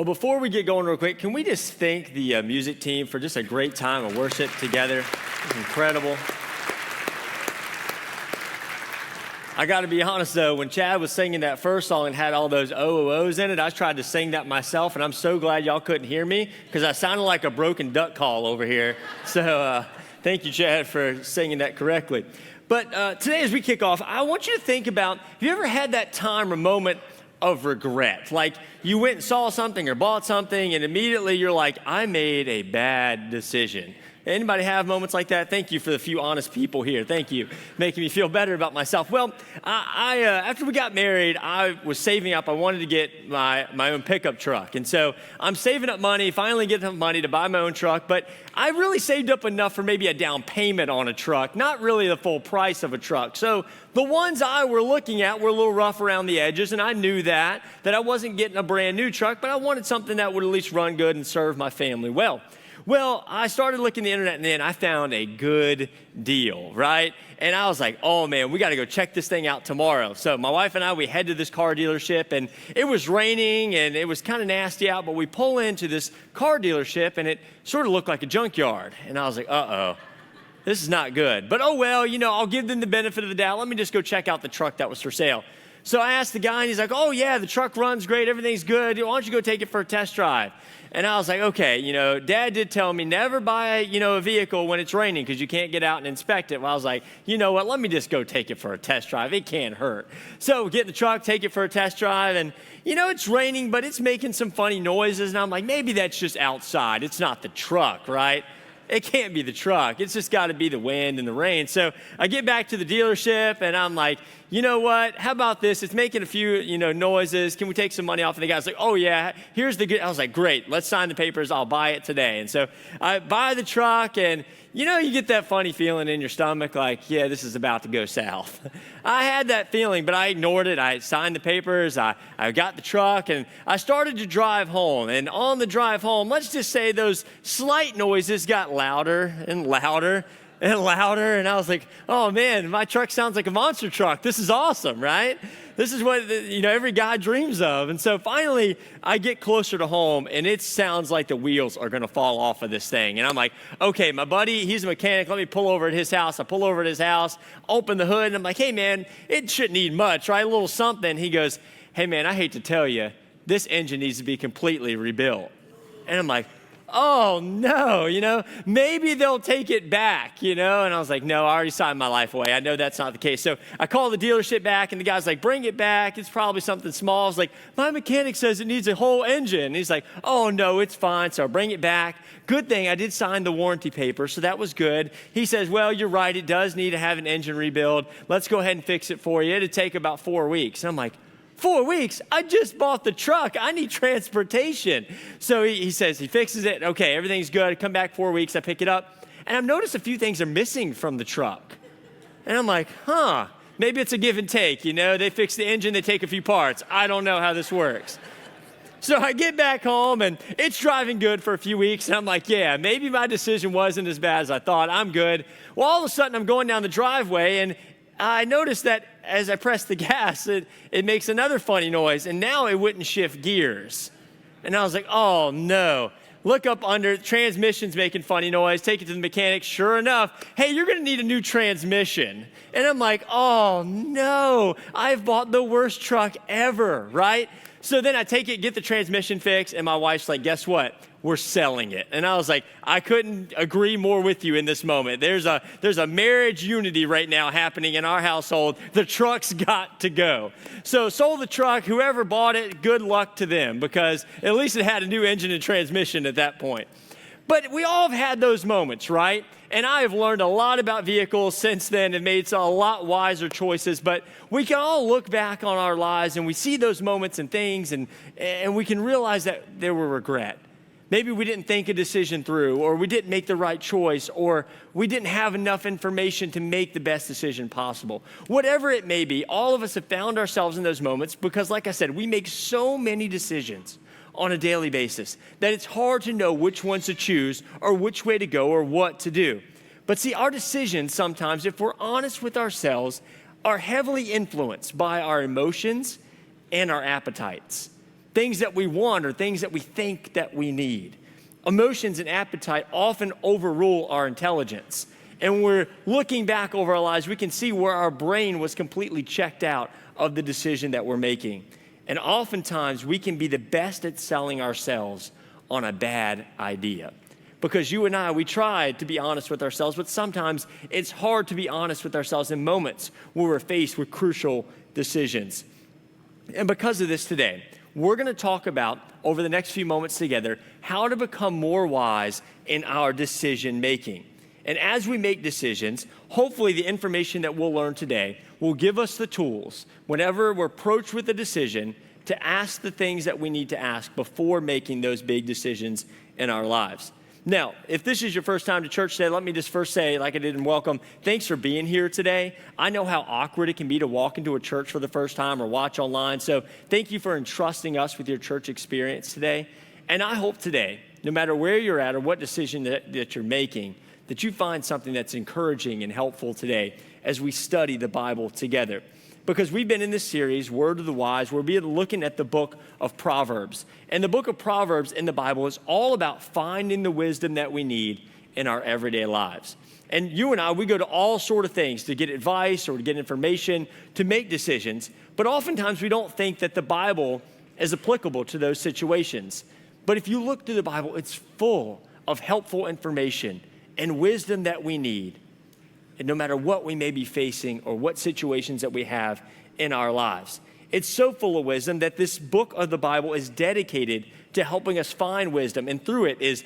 Well, before we get going real quick, can we just thank the music team for just a great time of worship together? It was incredible. I got to be honest, though, when Chad was singing that first song and had all those OOOs in it, I tried to sing that myself, and I'm so glad y'all couldn't hear me because I sounded like a broken duck call over here. So thank you, Chad, for singing that correctly. But today, as we kick off, I want you to think about, have you ever had that time or moment of regret? Like you went and saw something or bought something and immediately you're like, I made a bad decision. Anybody have moments like that? Thank you for the few honest people here. Thank you, making me feel better about myself. Well, I after we got married, I was saving up. I wanted to get my own pickup truck. And so I'm saving up money, finally get enough money to buy my own truck. But I really saved up enough for maybe a down payment on a truck, not really the full price of a truck. So the ones I were looking at were a little rough around the edges, and I knew that I wasn't getting a brand new truck, but I wanted something that would at least run good and serve my family well. Well, I started looking at the internet, and then I found a good deal, right? And I was like, oh, man, we got to go check this thing out tomorrow. So my wife and I, we head to this car dealership, and it was raining, and it was kind of nasty out, but we pull into this car dealership, and it sort of looked like a junkyard. And I was like, uh-oh, this is not good. But, oh, well, I'll give them the benefit of the doubt. Let me just go check out the truck that was for sale. So I asked the guy, and he's like, oh, yeah, the truck runs great. Everything's good. Why don't you go take it for a test drive? And I was like, okay, Dad did tell me never buy, a vehicle when it's raining because you can't get out and inspect it. Well, I was like, you know what, let me just go take it for a test drive. It can't hurt. So get in the truck, take it for a test drive, and, it's raining, but it's making some funny noises. And I'm like, maybe that's just outside. It's not the truck, right? It can't be the truck. It's just got to be the wind and the rain. So I get back to the dealership, and I'm like, you know what? How about this? It's making a few, noises. Can we take some money off? And the guy's like, oh, yeah, here's the good. I was like, great. Let's sign the papers. I'll buy it today. And so I buy the truck, and, you get that funny feeling in your stomach like, yeah, this is about to go south. I had that feeling, but I ignored it. I signed the papers. I got the truck, and I started to drive home. And on the drive home, let's just say those slight noises got louder and louder and louder. And I was like, oh, man, my truck sounds like a monster truck. This is awesome, right? This is what, every guy dreams of. And so finally, I get closer to home, and it sounds like the wheels are going to fall off of this thing. And I'm like, okay, my buddy, he's a mechanic. Let me pull over at his house. I pull over at his house, open the hood, and I'm like, hey, man, it shouldn't need much, right? A little something. He goes, hey, man, I hate to tell you, this engine needs to be completely rebuilt. And I'm like, oh, no, maybe they'll take it back, And I was like, no, I already signed my life away. I know that's not the case. So I call the dealership back, and the guy's like, bring it back. It's probably something small. I was like, my mechanic says it needs a whole engine. And he's like, oh, no, it's fine. So I bring it back. Good thing I did sign the warranty paper, so that was good. He says, well, you're right. It does need to have an engine rebuild. Let's go ahead and fix it for you. It'll take about 4 weeks. And I'm like, 4 weeks? I just bought the truck. I need transportation. So he says he fixes it. Okay, everything's good. I come back 4 weeks. I pick it up. And I've noticed a few things are missing from the truck. And I'm like, maybe it's a give and take. They fix the engine. They take a few parts. I don't know how this works. So I get back home, and it's driving good for a few weeks. And I'm like, yeah, maybe my decision wasn't as bad as I thought. I'm good. Well, all of a sudden, I'm going down the driveway, and I noticed that as I press the gas, it makes another funny noise, and now it wouldn't shift gears. And I was like, oh, no. Look up under, transmission's making funny noise, take it to the mechanic. Sure enough, hey, you're going to need a new transmission. And I'm like, oh, no, I've bought the worst truck ever, right? So then I take it, get the transmission fixed, and my wife's like, guess what? We're selling it. And I was like, I couldn't agree more with you in this moment. There's a marriage unity right now happening in our household. The truck's got to go. So sold the truck. Whoever bought it, good luck to them, because at least it had a new engine and transmission at that point. But we all have had those moments, right? And I have learned a lot about vehicles since then and made a lot wiser choices. But we can all look back on our lives, and we see those moments and things, and we can realize that there were regret. Maybe we didn't think a decision through, or we didn't make the right choice, or we didn't have enough information to make the best decision possible. Whatever it may be, all of us have found ourselves in those moments because, like I said, we make so many decisions on a daily basis that it's hard to know which ones to choose or which way to go or what to do. But see, our decisions sometimes, if we're honest with ourselves, are heavily influenced by our emotions and our appetites. things that we want or things that we think that we need. Emotions and appetite often overrule our intelligence. And when we're looking back over our lives, we can see where our brain was completely checked out of the decision that we're making. And oftentimes, we can be the best at selling ourselves on a bad idea. Because you and I, we try to be honest with ourselves, but sometimes it's hard to be honest with ourselves in moments where we're faced with crucial decisions. And because of this today, we're going to talk about, over the next few moments together, how to become more wise in our decision making. And as we make decisions, hopefully the information that we'll learn today will give us the tools whenever we're approached with a decision to ask the things that we need to ask before making those big decisions in our lives. Now, if this is your first time to church today, let me just first say, like I did in welcome, thanks for being here today. I know how awkward it can be to walk into a church for the first time or watch online, so thank you for entrusting us with your church experience today. And I hope today, no matter where you're at or what decision that you're making, that you find something that's encouraging and helpful today as we study the Bible together. Because we've been in this series, Word of the Wise, where we're looking at the book of Proverbs. And the book of Proverbs in the Bible is all about finding the wisdom that we need in our everyday lives. And you and I, we go to all sort of things to get advice or to get information, to make decisions. But oftentimes we don't think that the Bible is applicable to those situations. But if you look through the Bible, it's full of helpful information and wisdom that we need, and no matter what we may be facing or what situations that we have in our lives. It's so full of wisdom that this book of the Bible is dedicated to helping us find wisdom, and through it is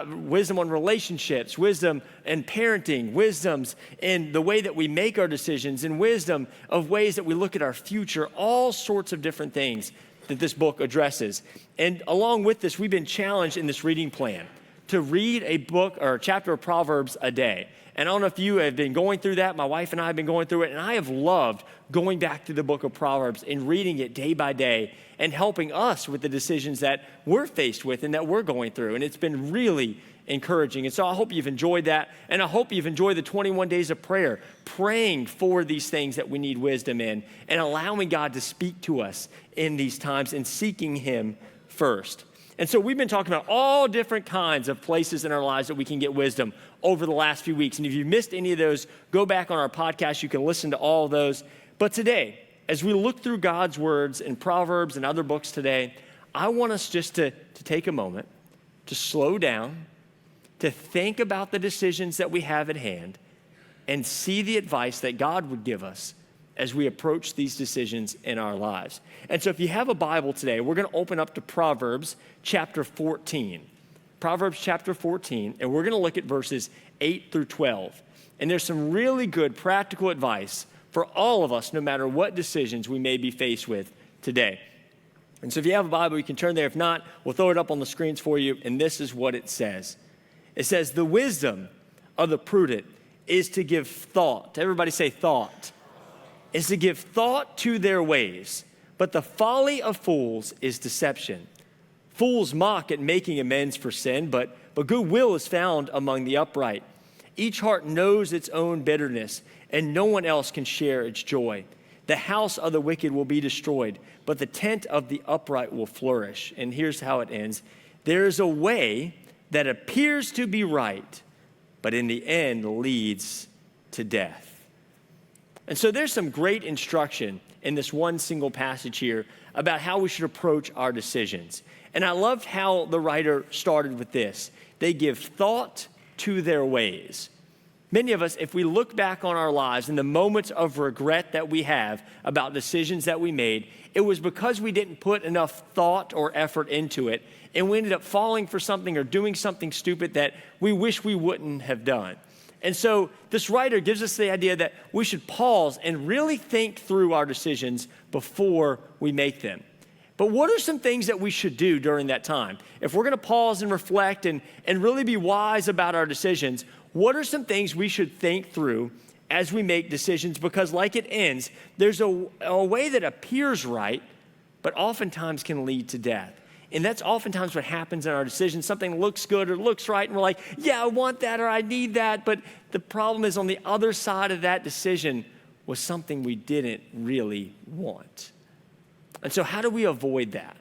wisdom on relationships, wisdom in parenting, wisdoms in the way that we make our decisions, and wisdom of ways that we look at our future, all sorts of different things that this book addresses. And along with this, we've been challenged in this reading plan to read a book or a chapter of Proverbs a day. And I don't know if you have been going through that. My wife and I have been going through it, and I have loved going back to the book of Proverbs and reading it day by day and helping us with the decisions that we're faced with and that we're going through. And it's been really encouraging. And so I hope you've enjoyed that, and I hope you've enjoyed the 21 days of prayer, praying for these things that we need wisdom in and allowing God to speak to us in these times and seeking Him first. And so we've been talking about all different kinds of places in our lives that we can get wisdom over the last few weeks. And if you missed any of those, go back on our podcast. You can listen to all of those. But today, as we look through God's words in Proverbs and other books today, I want us just to take a moment, to slow down, to think about the decisions that we have at hand, and see the advice that God would give us as we approach these decisions in our lives. And so if you have a Bible today, we're going to open up to Proverbs chapter 14. Proverbs chapter 14, and we're going to look at verses 8 through 12. And there's some really good practical advice for all of us, no matter what decisions we may be faced with today. And so if you have a Bible, you can turn there. If not, we'll throw it up on the screens for you. And this is what it says. It says, the wisdom of the prudent is to give thought. Everybody say thought. Is to give thought to their ways, but the folly of fools is deception. Fools mock at making amends for sin, but goodwill is found among the upright. Each heart knows its own bitterness, and no one else can share its joy. The house of the wicked will be destroyed, but the tent of the upright will flourish. And here's how it ends. There is a way that appears to be right, but in the end leads to death. And so there's some great instruction in this one single passage here about how we should approach our decisions. And I loved how the writer started with this. They give thought to their ways. Many of us, if we look back on our lives and the moments of regret that we have about decisions that we made, it was because we didn't put enough thought or effort into it, and we ended up falling for something or doing something stupid that we wish we wouldn't have done. And so this writer gives us the idea that we should pause and really think through our decisions before we make them. But what are some things that we should do during that time? If we're going to pause and reflect and really be wise about our decisions, what are some things we should think through as we make decisions? Because like it ends, there's a way that appears right, but oftentimes can lead to death. And that's oftentimes what happens in our decisions. Something looks good or looks right, and we're like, yeah, I want that or I need that. But the problem is on the other side of that decision was something we didn't really want. And so how do we avoid that?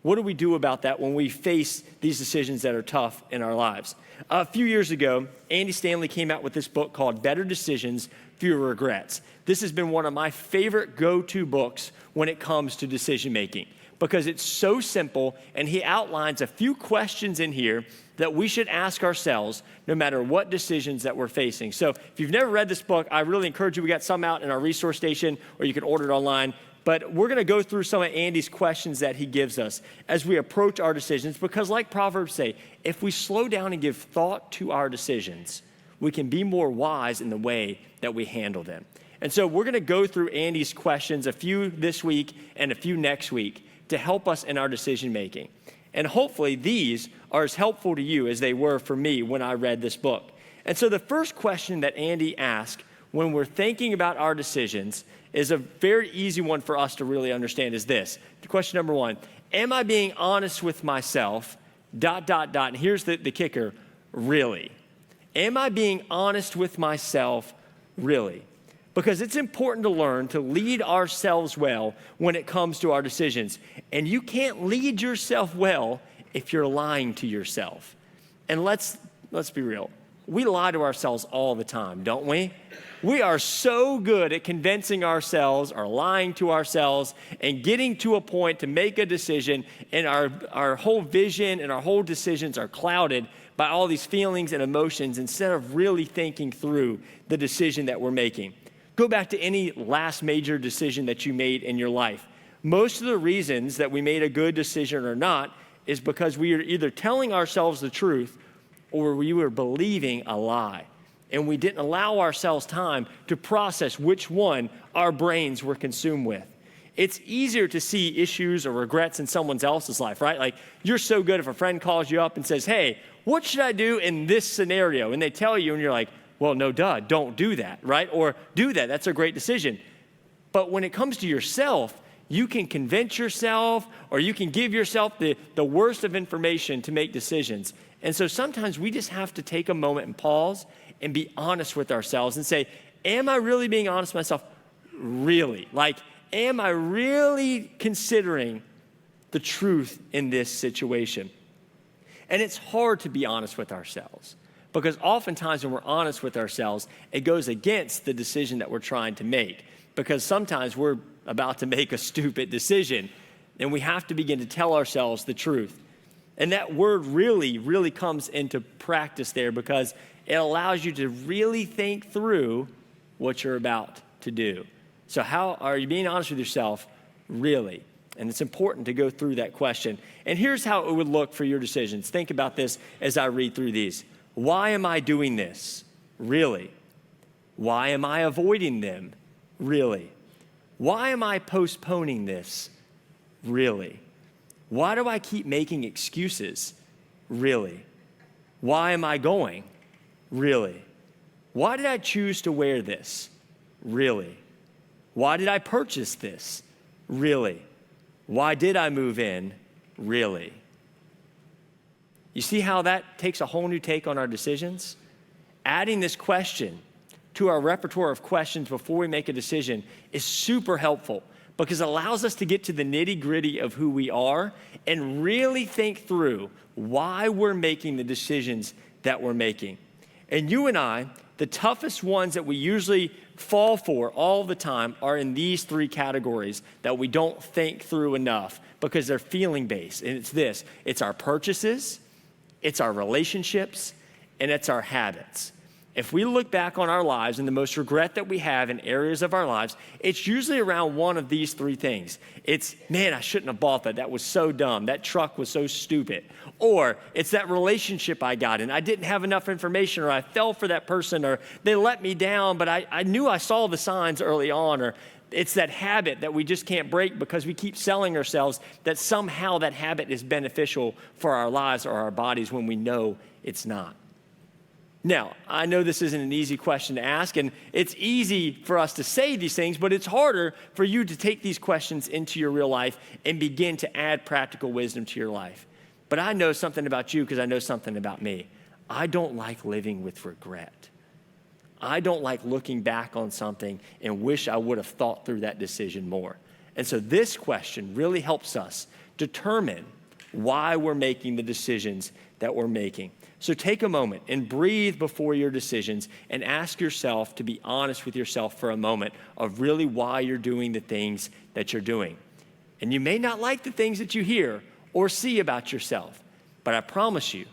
What do we do about that when we face these decisions that are tough in our lives? A few years ago, Andy Stanley came out with this book called Better Decisions, Fewer Regrets. This has been one of my favorite go-to books when it comes to decision making because it's so simple, and he outlines a few questions in here that we should ask ourselves no matter what decisions that we're facing. So if you've never read this book, I really encourage you. We got some out in our resource station, or you can order it online. But we're going to go through some of Andy's questions that he gives us as we approach our decisions, because like Proverbs say, if we slow down and give thought to our decisions, we can be more wise in the way that we handle them. And so we're going to go through Andy's questions, a few this week and a few next week, to help us in our decision making. And hopefully these are as helpful to you as they were for me when I read this book. And so the first question that Andy asked when we're thinking about our decisions is a very easy one for us to really understand is this. Question number one, am I being honest with myself, ... And here's the kicker, really. Am I being honest with myself, really? Because it's important to learn to lead ourselves well when it comes to our decisions. And you can't lead yourself well if you're lying to yourself. And let's be real. We lie to ourselves all the time, don't we? We are so good at convincing ourselves or lying to ourselves and getting to a point to make a decision, and our whole vision and our whole decisions are clouded by all these feelings and emotions instead of really thinking through the decision that we're making. Go back to any last major decision that you made in your life. Most of the reasons that we made a good decision or not is because we are either telling ourselves the truth or we were believing a lie. And we didn't allow ourselves time to process which one our brains were consumed with. It's easier to see issues or regrets in someone else's life, right? Like, you're so good if a friend calls you up and says, hey, what should I do in this scenario? And they tell you, and you're like, well, no, duh, don't do that, right? Or do that, that's a great decision. But when it comes to yourself, you can convince yourself or you can give yourself the worst of information to make decisions. And so sometimes we just have to take a moment and pause and be honest with ourselves and say, am I really being honest with myself? Really? Like, am I really considering the truth in this situation? And it's hard to be honest with ourselves because oftentimes when we're honest with ourselves, it goes against the decision that we're trying to make, because sometimes we're about to make a stupid decision and we have to begin to tell ourselves the truth. And that word really, really comes into practice there because it allows you to really think through what you're about to do. So how are you being honest with yourself, really? And it's important to go through that question. And here's how it would look for your decisions. Think about this as I read through these. Why am I doing this? Really? Why am I avoiding them? Really? Why am I postponing this? Really? Why do I keep making excuses? Really? Why am I going? Really? Why did I choose to wear this? Really? Why did I purchase this? Really? Why did I move in? Really? You see how that takes a whole new take on our decisions? Adding this question to our repertoire of questions before we make a decision is super helpful because it allows us to get to the nitty-gritty of who we are and really think through why we're making the decisions that we're making. And you and I, the toughest ones that we usually fall for all the time are in these three categories that we don't think through enough because they're feeling-based. And it's this. It's our purchases, it's our relationships, and it's our habits. If we look back on our lives and the most regret that we have in areas of our lives, it's usually around one of these three things. It's, man, I shouldn't have bought that. That was so dumb. That truck was so stupid. Or it's that relationship I got in. I didn't have enough information, or I fell for that person, or they let me down, but I knew I saw the signs early on. Or it's that habit that we just can't break because we keep selling ourselves that somehow that habit is beneficial for our lives or our bodies when we know it's not. Now, I know this isn't an easy question to ask, and it's easy for us to say these things, but it's harder for you to take these questions into your real life and begin to add practical wisdom to your life. But I know something about you because I know something about me. I don't like living with regret. I don't like looking back on something and wish I would have thought through that decision more. And so this question really helps us determine why we're making the decisions that we're making. So take a moment and breathe before your decisions and ask yourself to be honest with yourself for a moment of really why you're doing the things that you're doing. And you may not like the things that you hear or see about yourself, but I promise you,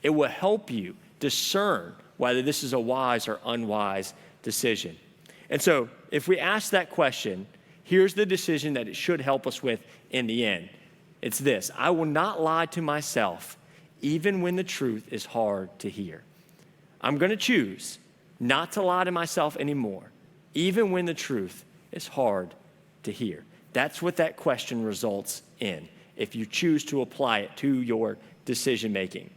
it will help you discern whether this is a wise or unwise decision. And so if we ask that question, here's the decision that it should help us with in the end. It's this: I will not lie to myself even when the truth is hard to hear. I'm going to choose not to lie to myself anymore, even when the truth is hard to hear. That's what that question results in, if you choose to apply it to your decision making.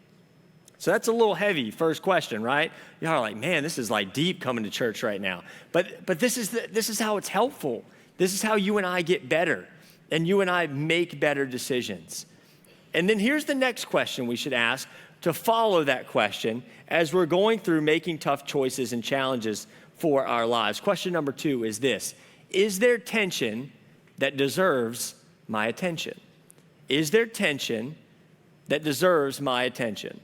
So that's a little heavy first question, right? Y'all are like, man, this is like deep coming to church right now. But this is how it's helpful. This is how you and I get better, and you and I make better decisions. And then here's the next question we should ask to follow that question as we're going through making tough choices and challenges for our lives. Question number 2 is this: is there tension that deserves my attention? Is there tension that deserves my attention?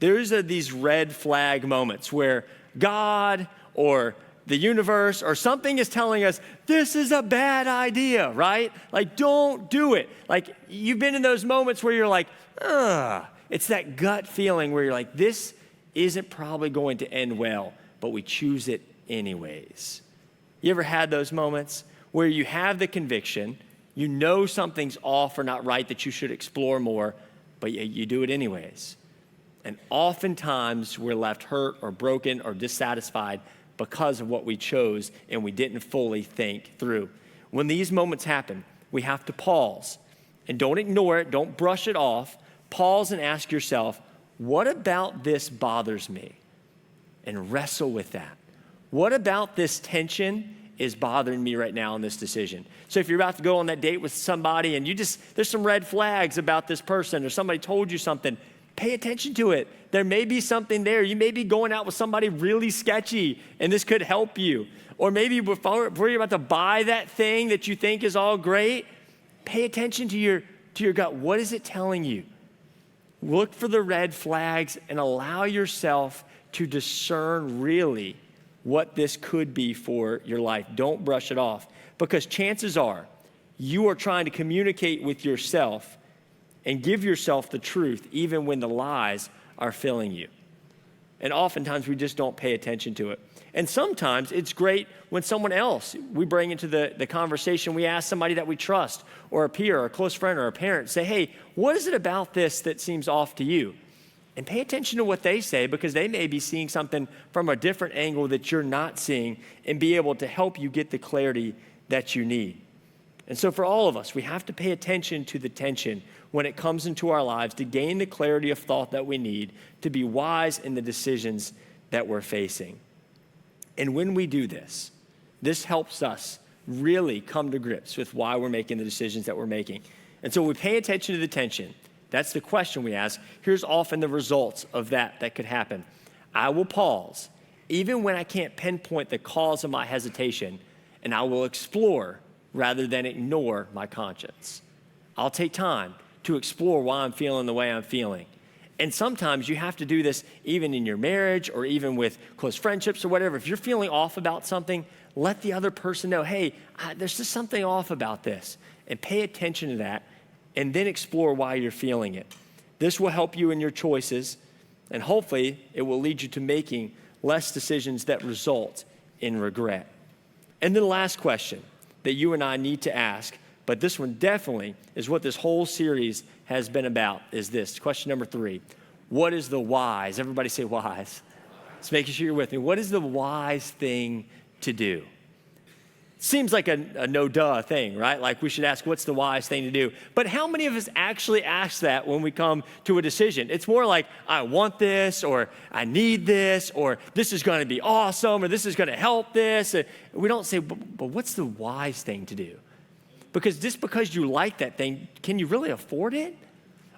There's these red flag moments where God or the universe or something is telling us, this is a bad idea, right? Like, don't do it. Like, you've been in those moments where you're like, ugh. It's that gut feeling where you're like, this isn't probably going to end well, but we choose it anyways. You ever had those moments where you have the conviction, you know something's off or not right, that you should explore more, but you do it anyways? And oftentimes we're left hurt or broken or dissatisfied because of what we chose and we didn't fully think through. When these moments happen, we have to pause and don't ignore it, don't brush it off. Pause and ask yourself, what about this bothers me? And wrestle with that. What about this tension is bothering me right now in this decision? So if you're about to go on that date with somebody and there's some red flags about this person or somebody told you something, pay attention to it. There may be something there. You may be going out with somebody really sketchy, and this could help you. Or maybe before you're about to buy that thing that you think is all great, pay attention to your gut. What is it telling you? Look for the red flags and allow yourself to discern really what this could be for your life. Don't brush it off, because chances are you are trying to communicate with yourself and give yourself the truth even when the lies are filling you. And oftentimes we just don't pay attention to it. And sometimes it's great when someone else, we bring into the conversation, we ask somebody that we trust or a peer or a close friend or a parent, say, hey, what is it about this that seems off to you? And pay attention to what they say, because they may be seeing something from a different angle that you're not seeing, and be able to help you get the clarity that you need. And so for all of us, we have to pay attention to the tension when it comes into our lives to gain the clarity of thought that we need to be wise in the decisions that we're facing. And when we do this, this helps us really come to grips with why we're making the decisions that we're making. And so we pay attention to the tension. That's the question we ask. Here's often the results of that could happen. I will pause, even when I can't pinpoint the cause of my hesitation, and I will explore rather than ignore my conscience. I'll take time to explore why I'm feeling the way I'm feeling. And sometimes you have to do this even in your marriage or even with close friendships or whatever. If you're feeling off about something, let the other person know, hey, there's just something off about this. And pay attention to that, and then explore why you're feeling it. This will help you in your choices, and hopefully it will lead you to making less decisions that result in regret. And then the last question that you and I need to ask, but this one definitely is what this whole series has been about, is this. Question number 3. What is the wise? Everybody say wise. Just making sure you're with me. What is the wise thing to do? Seems like a no-duh thing, right? Like we should ask, what's the wise thing to do? But how many of us actually ask that when we come to a decision? It's more like, I want this, or I need this, or this is going to be awesome, or this is going to help this. We don't say, but what's the wise thing to do? Because just because you like that thing, can you really afford it?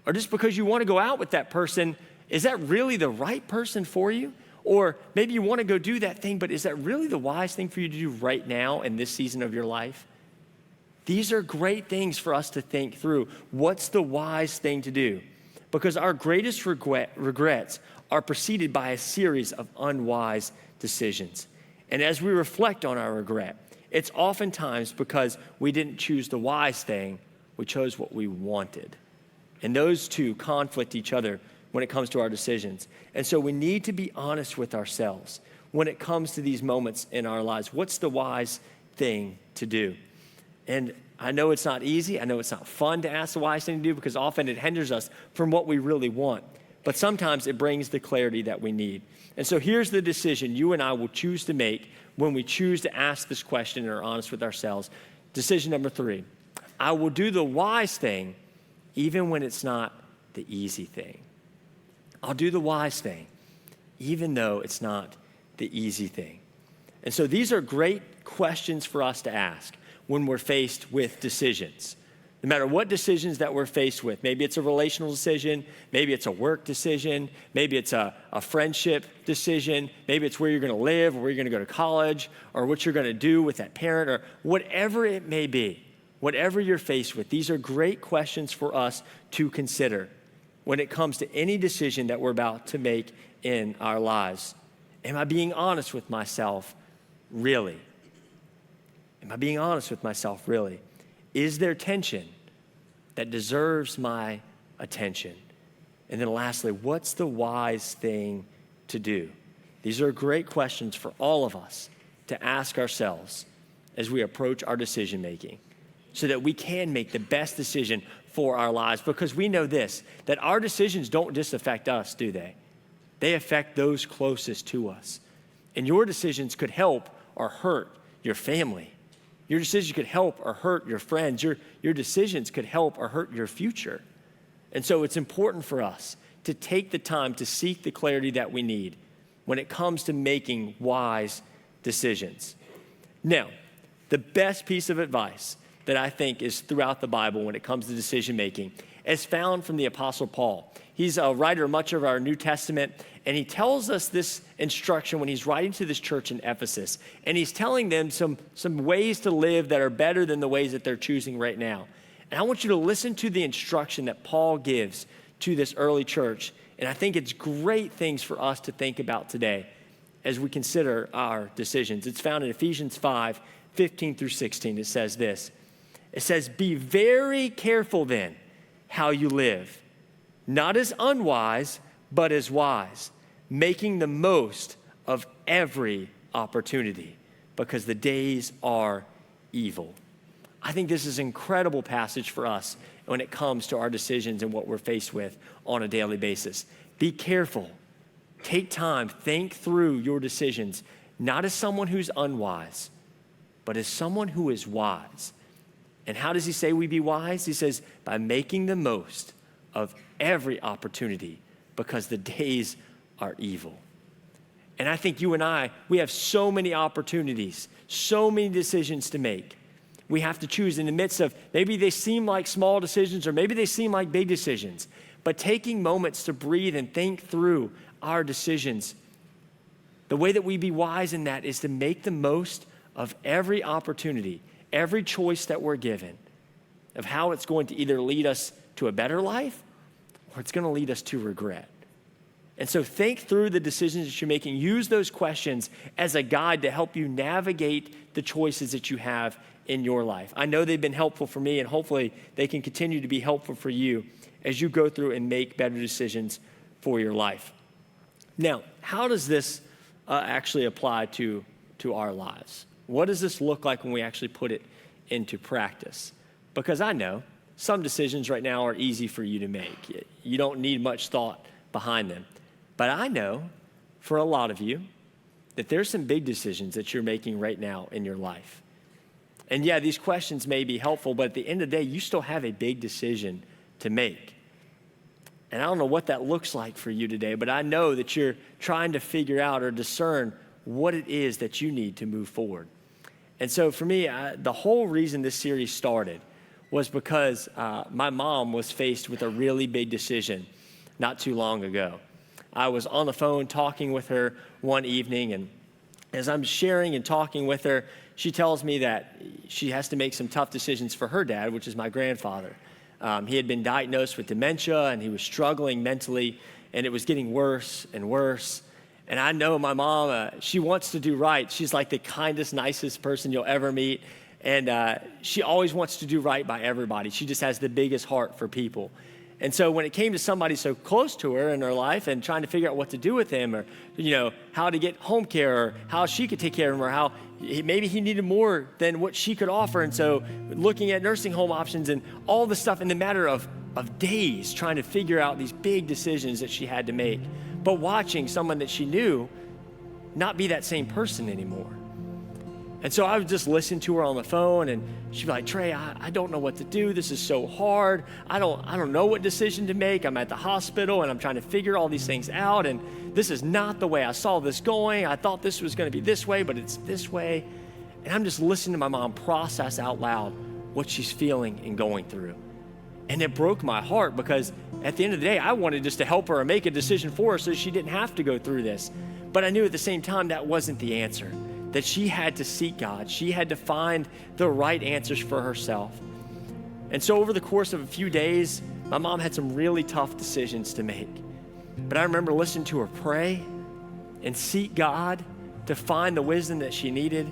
Or just because you want to go out with that person, is that really the right person for you? Or maybe you want to go do that thing, but is that really the wise thing for you to do right now in this season of your life? These are great things for us to think through. What's the wise thing to do? Because our greatest regrets are preceded by a series of unwise decisions. And as we reflect on our regret, it's oftentimes because we didn't choose the wise thing, we chose what we wanted. And those two conflict each other when it comes to our decisions. And so we need to be honest with ourselves when it comes to these moments in our lives. What's the wise thing to do? And I know it's not easy. I know it's not fun to ask the wise thing to do because often it hinders us from what we really want. But sometimes it brings the clarity that we need. And so here's the decision you and I will choose to make when we choose to ask this question and are honest with ourselves. Decision number 3, I will do the wise thing even when it's not the easy thing. I'll do the wise thing even though it's not the easy thing. And so these are great questions for us to ask when we're faced with decisions. No matter what decisions that we're faced with, maybe it's a relational decision, maybe it's a work decision, maybe it's a friendship decision, maybe it's where you're gonna live or where you're gonna go to college or what you're gonna do with that parent or whatever it may be, whatever you're faced with, these are great questions for us to consider when it comes to any decision that we're about to make in our lives. Am I being honest with myself? Really? Am I being honest with myself, really? Is there tension that deserves my attention? And then lastly, what's the wise thing to do? These are great questions for all of us to ask ourselves as we approach our decision making so that we can make the best decision for our lives, because we know this, that our decisions don't just affect us, do they? They affect those closest to us. And your decisions could help or hurt your family. Your decisions could help or hurt your friends. Your decisions could help or hurt your future. And so it's important for us to take the time to seek the clarity that we need when it comes to making wise decisions. Now, the best piece of advice that I think is throughout the Bible when it comes to decision making is found from the Apostle Paul. He's a writer of much of our New Testament, and he tells us this instruction when he's writing to this church in Ephesus. And he's telling them some ways to live that are better than the ways that they're choosing right now. And I want you to listen to the instruction that Paul gives to this early church. And I think it's great things for us to think about today as we consider our decisions. It's found in Ephesians 5, 15 through 16. It says this. It says, be very careful then how you live, not as unwise, but as wise, making the most of every opportunity because the days are evil. I think this is an incredible passage for us when it comes to our decisions and what we're faced with on a daily basis. Be careful. Take time. Think through your decisions, not as someone who's unwise, but as someone who is wise. And how does he say we be wise? He says, by making the most of every opportunity because the days are evil. And I think you and I, we have so many opportunities, so many decisions to make. We have to choose in the midst of, maybe they seem like small decisions or maybe they seem like big decisions, but taking moments to breathe and think through our decisions. The way that we be wise in that is to make the most of every opportunity, every choice that we're given, of how it's going to either lead us to a better life or it's going to lead us to regret. And so think through the decisions that you're making. Use those questions as a guide to help you navigate the choices that you have in your life. I know they've been helpful for me, and hopefully they can continue to be helpful for you as you go through and make better decisions for your life. Now, how does this actually apply to our lives? What does this look like when we actually put it into practice? Because I know some decisions right now are easy for you to make. You don't need much thought behind them. But I know for a lot of you that there's some big decisions that you're making right now in your life. And yeah, these questions may be helpful, but at the end of the day, you still have a big decision to make. And I don't know what that looks like for you today, but I know that you're trying to figure out or discern what it is that you need to move forward. And so for me, the whole reason this series started was because my mom was faced with a really big decision not too long ago. I was on the phone talking with her one evening, and as I'm sharing and talking with her, she tells me that she has to make some tough decisions for her dad, which is my grandfather. He had been diagnosed with dementia, and he was struggling mentally, and it was getting worse and worse. And I know my mom, she wants to do right. She's like the kindest, nicest person you'll ever meet. And she always wants to do right by everybody. She just has the biggest heart for people. And so when it came to somebody so close to her in her life and trying to figure out what to do with him, or, how to get home care, or how she could take care of him, or how maybe he needed more than what she could offer. And so looking at nursing home options and all the stuff in the matter of days, trying to figure out these big decisions that she had to make, but watching someone that she knew not be that same person anymore. And so I would just listen to her on the phone, and she'd be like, Trey, I don't know what to do. This is so hard. I don't know what decision to make. I'm at the hospital, and I'm trying to figure all these things out, and this is not the way I saw this going. I thought this was going to be this way, but it's this way. And I'm just listening to my mom process out loud what she's feeling and going through. And it broke my heart, because at the end of the day, I wanted just to help her and make a decision for her so she didn't have to go through this. But I knew at the same time that wasn't the answer, that she had to seek God. She had to find the right answers for herself. And so over the course of a few days, my mom had some really tough decisions to make. But I remember listening to her pray and seek God to find the wisdom that she needed.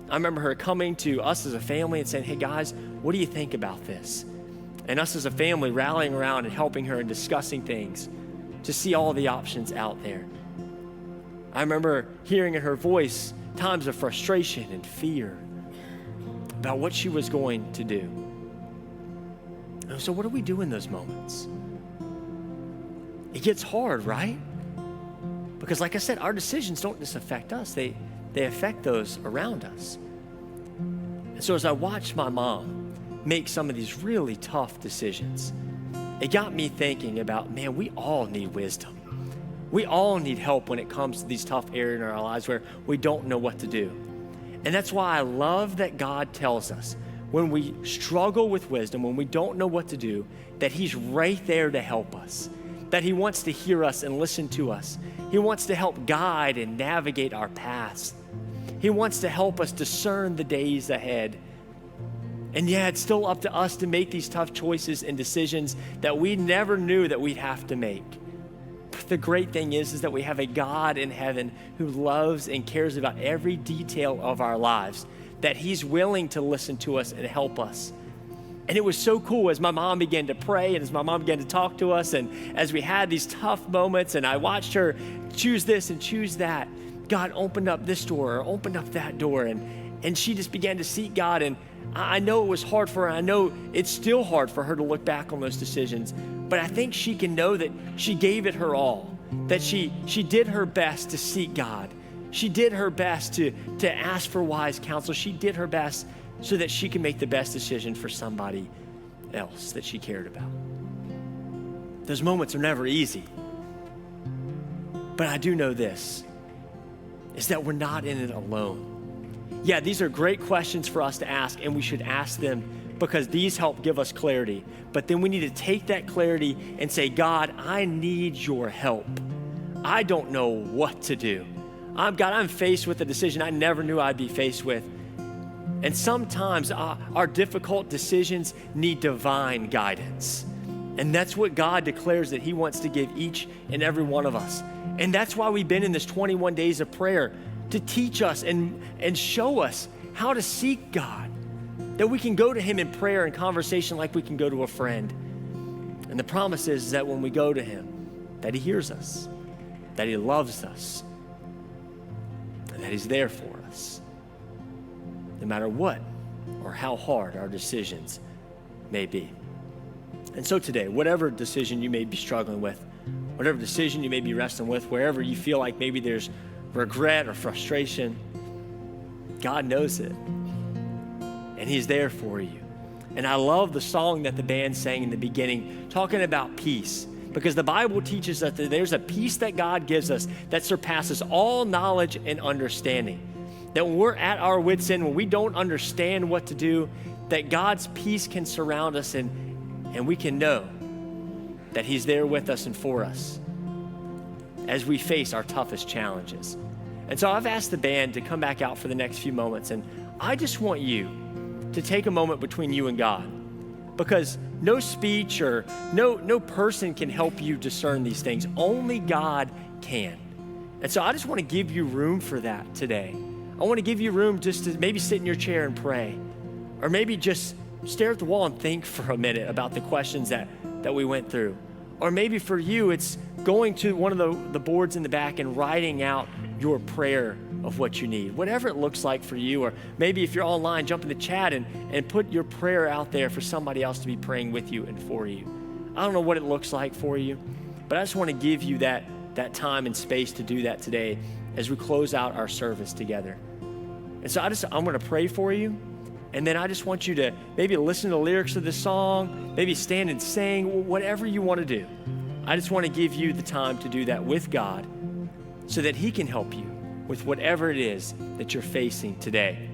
I remember her coming to us as a family and saying, hey guys, what do you think about this? And us as a family rallying around and helping her and discussing things to see all the options out there. I remember hearing in her voice times of frustration and fear about what she was going to do. And so what do we do in those moments? It gets hard, right? Because like I said, our decisions don't just affect us, they affect those around us. And so as I watched my mom make some of these really tough decisions, it got me thinking about, man, we all need wisdom. We all need help when it comes to these tough areas in our lives where we don't know what to do. And that's why I love that God tells us when we struggle with wisdom, when we don't know what to do, that He's right there to help us, that He wants to hear us and listen to us. He wants to help guide and navigate our paths. He wants to help us discern the days ahead. And yeah, it's still up to us to make these tough choices and decisions that we never knew that we'd have to make. But the great thing is that we have a God in heaven who loves and cares about every detail of our lives, that He's willing to listen to us and help us. And it was so cool as my mom began to pray and as my mom began to talk to us, and as we had these tough moments and I watched her choose this and choose that, God opened up this door or opened up that door, and she just began to seek God. And I know it was hard for her. I know it's still hard for her to look back on those decisions, but I think she can know that she gave it her all, that she did her best to seek God. She did her best to ask for wise counsel. She did her best so that she can make the best decision for somebody else that she cared about. Those moments are never easy, but I do know this, is that we're not in it alone. Yeah, these are great questions for us to ask, and we should ask them because these help give us clarity. But then we need to take that clarity and say, God, I need your help. I don't know what to do. God, I'm faced with a decision I never knew I'd be faced with. And sometimes our difficult decisions need divine guidance. And that's what God declares that He wants to give each and every one of us. And that's why we've been in this 21 days of prayer, to teach us and show us how to seek God, that we can go to Him in prayer and conversation like we can go to a friend. And the promise is that when we go to Him, that He hears us, that He loves us, and that He's there for us, no matter what or how hard our decisions may be. And so today, whatever decision you may be struggling with, whatever decision you may be wrestling with, wherever you feel like maybe there's regret or frustration, God knows it, and He's there for you. And I love the song that the band sang in the beginning, talking about peace, because the Bible teaches us that there's a peace that God gives us that surpasses all knowledge and understanding. That when we're at our wits' end, when we don't understand what to do, that God's peace can surround us, and we can know that He's there with us and for us as we face our toughest challenges. And so I've asked the band to come back out for the next few moments, and I just want you to take a moment between you and God, because no speech or no person can help you discern these things. Only God can. And so I just want to give you room for that today. I want to give you room just to maybe sit in your chair and pray, or maybe just stare at the wall and think for a minute about the questions that we went through. Or maybe for you, it's going to one of the boards in the back and writing out your prayer of what you need, whatever it looks like for you. Or maybe if you're online, jump in the chat and put your prayer out there for somebody else to be praying with you and for you. I don't know what it looks like for you, but I just want to give you that time and space to do that today as we close out our service together. And so I'm going to pray for you. And then I just want you to maybe listen to the lyrics of the song, maybe stand and sing, whatever you want to do. I just want to give you the time to do that with God so that he can help you with whatever it is that you're facing today.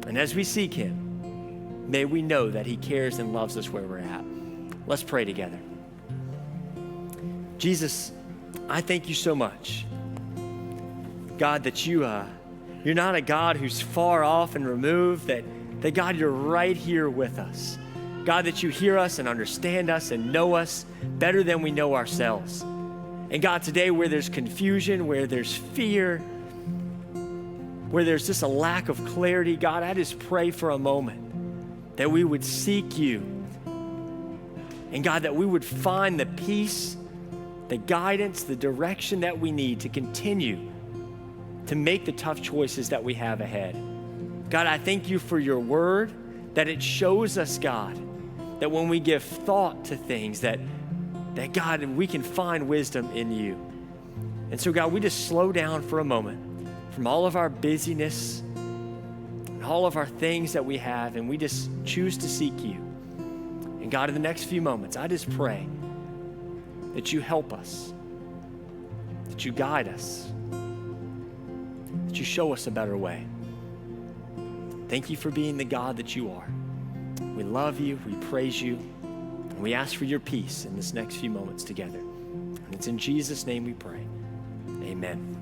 And as we seek him, may we know that he cares and loves us where we're at. Let's pray together. Jesus, I thank you so much, God, that you're not a God who's far off and removed, that God, you're right here with us. God, that you hear us and understand us and know us better than we know ourselves. And God, today where there's confusion, where there's fear, where there's just a lack of clarity, God, I just pray for a moment that we would seek you. And God, that we would find the peace, the guidance, the direction that we need to continue to make the tough choices that we have ahead. God, I thank you for your word, that it shows us, God, that when we give thought to things, that God, we can find wisdom in you. And so, God, we just slow down for a moment from all of our busyness and all of our things that we have, and we just choose to seek you. And God, in the next few moments, I just pray that you help us, that you guide us, that you show us a better way. Thank you for being the God that you are. We love you, we praise you, and we ask for your peace in this next few moments together. And it's in Jesus' name we pray. Amen.